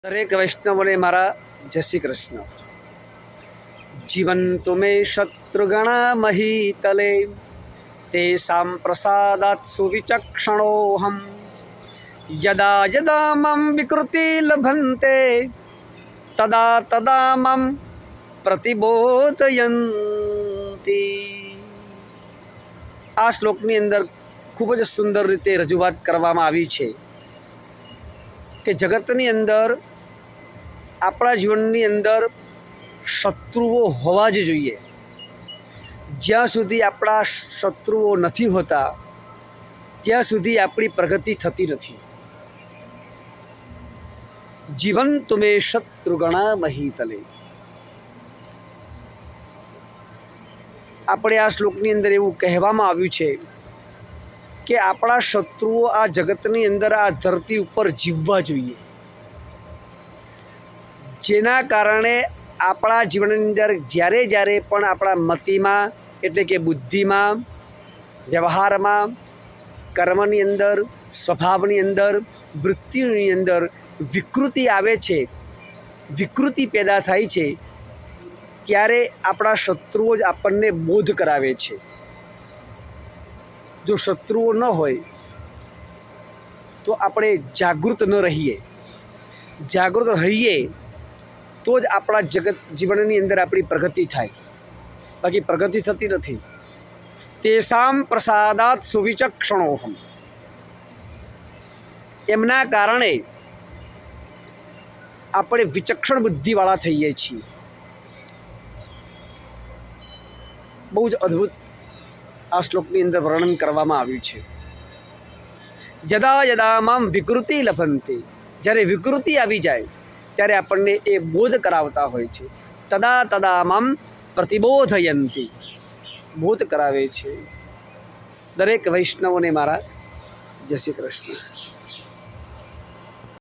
દરેક વૈષ્ણવોને મારા જય શ્રી કૃષ્ણ. જીવંતુ મે શત્રુગણા મહીતલે તેષાં પ્રસાદાત સુવિચક્ષણોહમ યદા યદા મમ વિકૃતિ લભન્તે તદા તદા મમ પ્રતિબોધયંતી. આ શ્લોકની અંદર ખૂબ જ સુંદર રીતે રજૂઆત કરવામાં આવી છે કે જગતની અંદર આપણા જીવનની અંદર શત્રુઓ હોવા જ જોઈએ. જ્યાં સુધી આપણા શત્રુઓ નથી હોતા ત્યાં સુધી આપણી પ્રગતિ થતી નથી. જીવંતુ મે શત્રુગણા મહીતલે. આપણે આ શ્લોકની અંદર એવું કહેવામાં આવ્યું છે કે આપણા શત્રુઓ આ જગતની અંદર આ ધરતી ઉપર જીવવા જોઈએ, જેના કારણે આપણા જીવનની અંદર જ્યારે જ્યારે પણ આપણા મતિમાં એટલે કે બુદ્ધિમાં, વ્યવહારમાં, કર્મની અંદર, સ્વભાવની અંદર, વૃત્તિની અંદર વિકૃતિ આવે છે, વિકૃતિ પેદા થાય છે, ત્યારે આપણા શત્રુઓ જ આપણને બોધ કરાવે છે. જો શત્રુઓ ન હોય તો આપણે જાગૃત ન રહીએ. જાગૃત રહીએ તો જ આપણા જીવનની અંદર આપણી પ્રગતિ થાય, બાકી પ્રગતિ થતી નથી. તેષાં પ્રસાદાત સુવિચક્ષણોહમ. એમના કારણે આપણે વિચક્ષણ બુદ્ધિવાળા થઈએ છીએ. બહુ જ અદ્ભુત આ શ્લોકની અંદર વર્ણન કરવામાં આવ્યું છે. યદા યદા મામ વિકૃતિ લભન્તે. જ્યારે વિકૃતિ આવી જાય ત્યારે આપણને એ બોધ કરાવતા હોય છે. તદા તદા મામ પ્રતિબોધયંતી. બોધ કરાવે છે. દરેક વૈષ્ણવોને મારા જય શ્રી કૃષ્ણ.